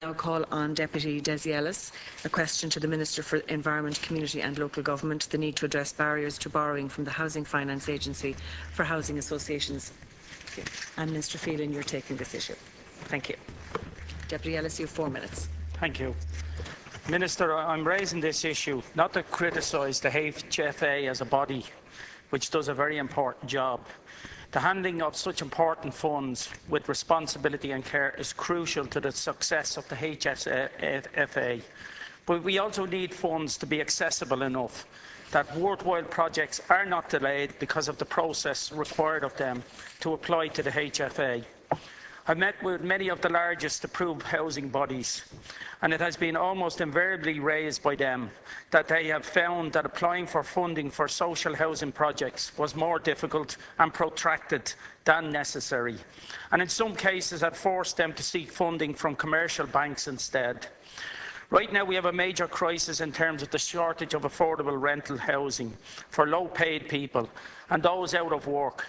Now call on Deputy Dessie Ellis. A question to the Minister for Environment, Community and Local Government, the need to address barriers to borrowing from the Housing Finance Agency for housing associations. And Minister Phelan, you're taking this issue. Thank you. Deputy Ellis, you have 4 minutes. Thank you. Minister, I'm raising this issue not to criticise the HFA as a body, which does a very important job. The handling of such important funds with responsibility and care is crucial to the success of the HFA. But we also need funds to be accessible enough that worthwhile projects are not delayed because of the process required of them to apply to the HFA. I've met with many of the largest approved housing bodies, and it has been almost invariably raised by them that they have found that applying for funding for social housing projects was more difficult and protracted than necessary, and in some cases had forced them to seek funding from commercial banks instead. Right now we have a major crisis in terms of the shortage of affordable rental housing for low-paid people and those out of work.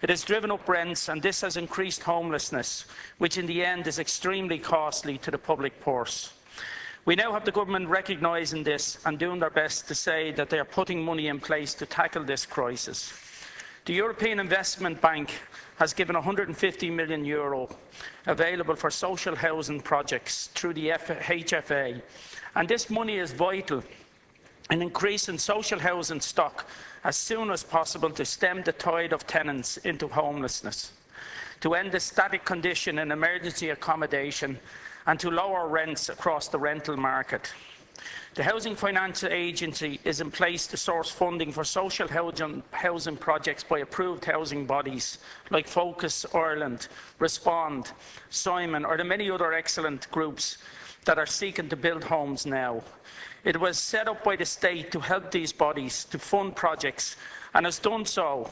It has driven up rents, and this has increased homelessness, which in the end is extremely costly to the public purse. We now have the government recognising this and doing their best to say that they are putting money in place to tackle this crisis. The European Investment Bank has given €150 million available for social housing projects through the HFA, and this money is vital in increasing social housing stock as soon as possible to stem the tide of tenants into homelessness, to end the static condition in emergency accommodation, and to lower rents across the rental market. The Housing Finance Agency is in place to source funding for social housing projects by approved housing bodies like Focus Ireland, Respond, Simon, or the many other excellent groups that are seeking to build homes now. It was set up by the state to help these bodies to fund projects and has done so,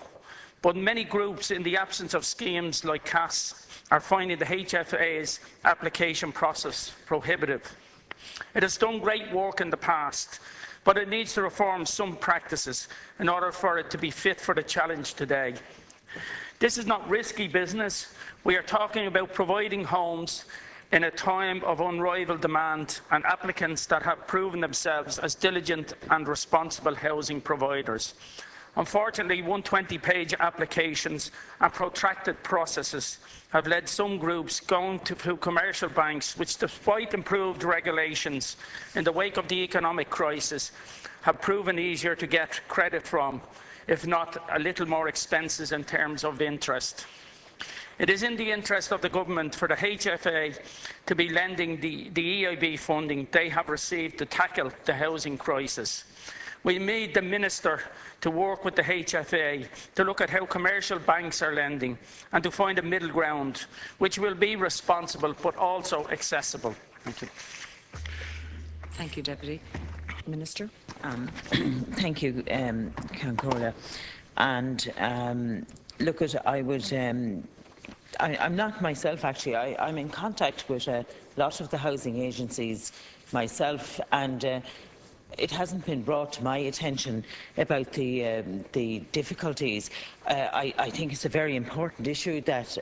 but many groups, in the absence of schemes like CAS, are finding the HFA's application process prohibitive. It has done great work in the past, but it needs to reform some practices in order for it to be fit for the challenge today. This is not risky business. We are talking about providing homes in a time of unrivalled demand and applicants that have proven themselves as diligent and responsible housing providers. Unfortunately, 120-page applications and protracted processes have led some groups going to commercial banks, which, despite improved regulations in the wake of the economic crisis, have proven easier to get credit from, if not a little more expensive in terms of interest. It is in the interest of the government for the HFA to be lending the EIB funding they have received to tackle the housing crisis. We need the Minister to work with the HFA to look at how commercial banks are lending and to find a middle ground which will be responsible but also accessible. Thank you. Thank you, Deputy. Minister. Thank you, Cancora. And look, I'm not myself, actually. I'm in contact with a lot of the housing agencies myself, and it hasn't been brought to my attention about the difficulties. I think it's a very important issue that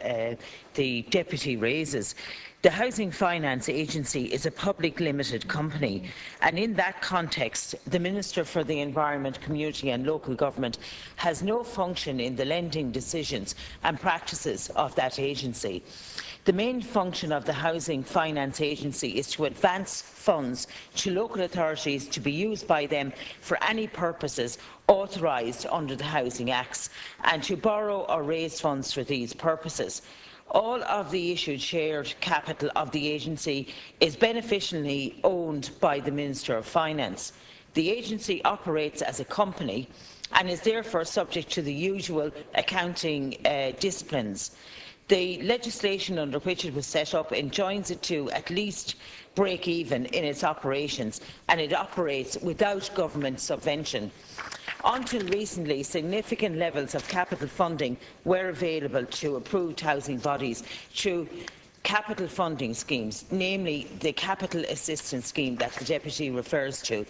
the Deputy raises. The Housing Finance Agency is a public limited company, and in that context, the Minister for the Environment, Community and Local Government has no function in the lending decisions and practices of that agency. The main function of the Housing Finance Agency is to advance funds to local authorities to be used by them for any purposes authorised under the Housing Acts, and to borrow or raise funds for these purposes. All of the issued shared capital of the agency is beneficially owned by the Minister of Finance. The agency operates as a company and is therefore subject to the usual accounting disciplines. The legislation under which it was set up enjoins it to at least break even in its operations, and it operates without government subvention. Until recently, significant levels of capital funding were available to approved housing bodies through capital funding schemes, namely the Capital Assistance Scheme that the Deputy refers to.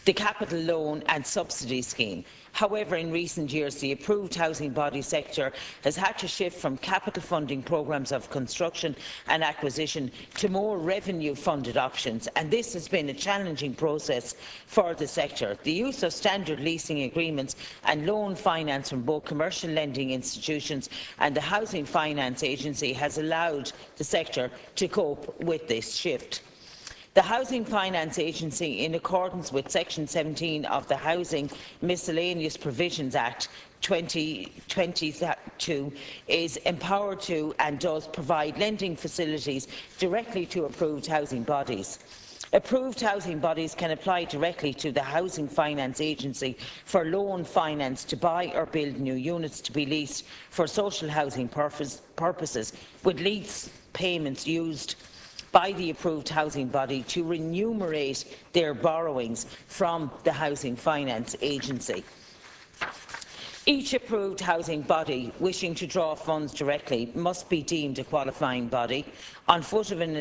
the capital loan and subsidy scheme. However, in recent years, the approved housing body sector has had to shift from capital funding programmes of construction and acquisition to more revenue-funded options, and this has been a challenging process for the sector. The use of standard leasing agreements and loan finance from both commercial lending institutions and the Housing Finance Agency has allowed the sector to cope with this shift. The Housing Finance Agency, in accordance with Section 17 of the Housing Miscellaneous Provisions Act 2022, is empowered to and does provide lending facilities directly to approved housing bodies. Approved housing bodies can apply directly to the Housing Finance Agency for loan finance to buy or build new units to be leased for social housing purposes, with lease payments used by the approved housing body to remunerate their borrowings from the Housing Finance Agency. Each approved housing body wishing to draw funds directly must be deemed a qualifying body on foot of an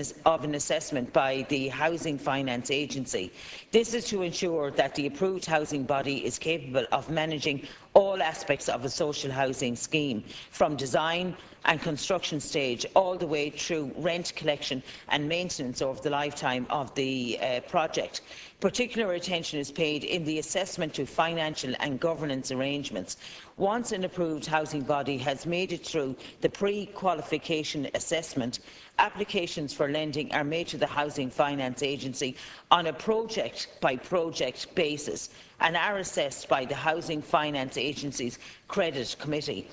assessment by the Housing Finance Agency. This is to ensure that the approved housing body is capable of managing all aspects of a social housing scheme, from design and construction stage all the way through rent collection and maintenance over the lifetime of the project. Particular attention is paid in the assessment to financial and governance arrangements. Once an approved housing body has made it through the pre-qualification assessment, applications for lending are made to the Housing Finance Agency on a project-by-project basis and are assessed by the Housing Finance Agency's Credit Committee.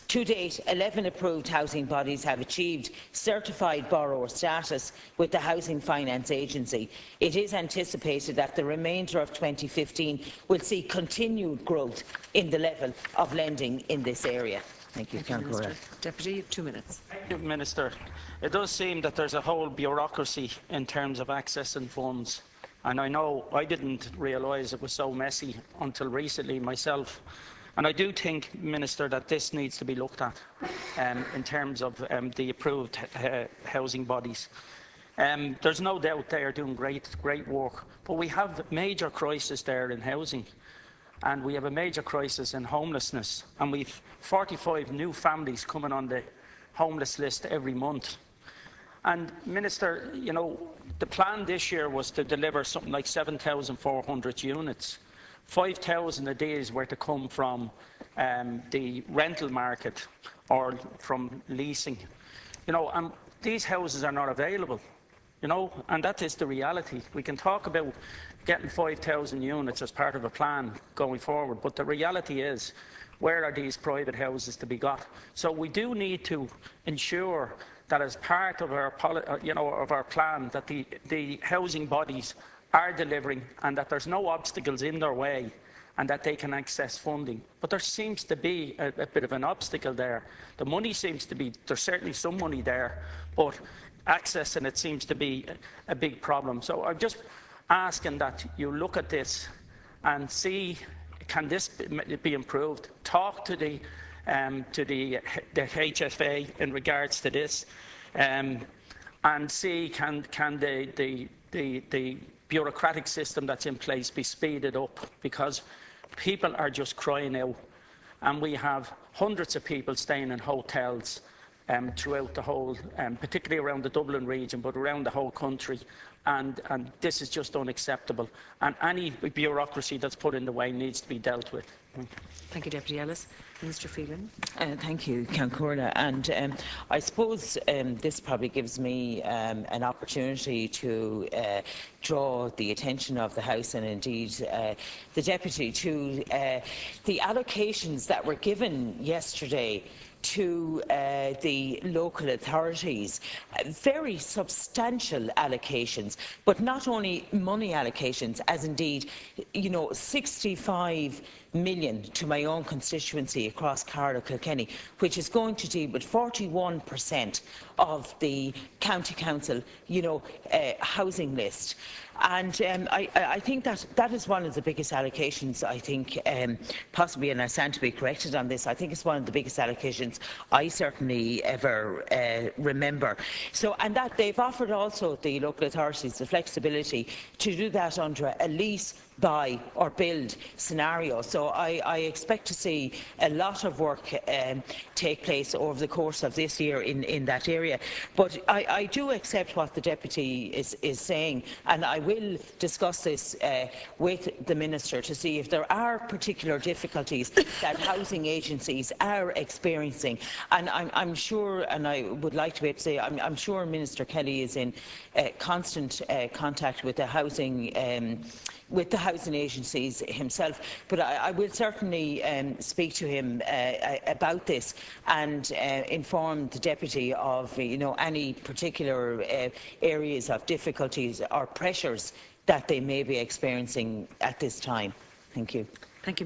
To date, 11 approved housing bodies have achieved certified borrower status with the Housing Finance Agency. It is anticipated that the remainder of 2015 will see continued growth in the level of lending in this area. Thank you, Minister. Deputy, you have 2 minutes. Thank you, Minister. It does seem that there's a whole bureaucracy in terms of accessing funds, and I know I didn't realise it was so messy until recently myself. And I do think, Minister, that this needs to be looked at in terms of the approved housing bodies. There's no doubt they are doing great work, but we have a major crisis there in housing, and we have a major crisis in homelessness, and we've 45 new families coming on the homeless list every month. And Minister, you know, the plan this year was to deliver something like 7,400 units. 5,000 a day were to come from the rental market or from leasing. You know, and these houses are not available, you know, and that is the reality. We can talk about getting 5,000 units as part of a plan going forward, but the reality is, where are these private houses to be got? So we do need to ensure that as part of our, of our plan, that the housing bodies are delivering and that there's no obstacles in their way and that they can access funding. But there seems to be a bit of an obstacle there. The money seems to be, there's certainly some money there, but accessing it seems to be a big problem. So I'm just asking that you look at this and see, can this be improved? Talk to the HFA in regards to this, and see can the bureaucratic system that's in place be speeded up, because people are just crying out, and we have hundreds of people staying in hotels throughout the whole, particularly around the Dublin region, but around the whole country, and this is just unacceptable, and any bureaucracy that's put in the way needs to be dealt with. Thank you, Deputy Ellis. Minister Phelan. Thank you, Concurna. And I suppose this probably gives me an opportunity to draw the attention of the House and indeed the Deputy to the allocations that were given yesterday to the local authorities. Very substantial allocations, but not only money allocations, as indeed, you know, 65 million to my own constituency across Carlow Kilkenny, which is going to deal with 41% of the county council, you know, housing list. And I think that is one of the biggest allocations, I think, possibly, and I stand to be corrected on this, I think it's one of the biggest allocations I certainly ever remember. So, and that they've offered also the local authorities the flexibility to do that under a lease buy or build scenario. So I expect to see a lot of work take place over the course of this year in that area. But I do accept what the Deputy is saying, and I will discuss this with the Minister to see if there are particular difficulties that housing agencies are experiencing. And I'm sure, and I would like to be able to say, I'm sure Minister Kelly is in constant contact with the housing agencies himself, but I will certainly speak to him about this and inform the Deputy of any particular areas of difficulties or pressures that they may be experiencing at this time. Thank you. Thank you.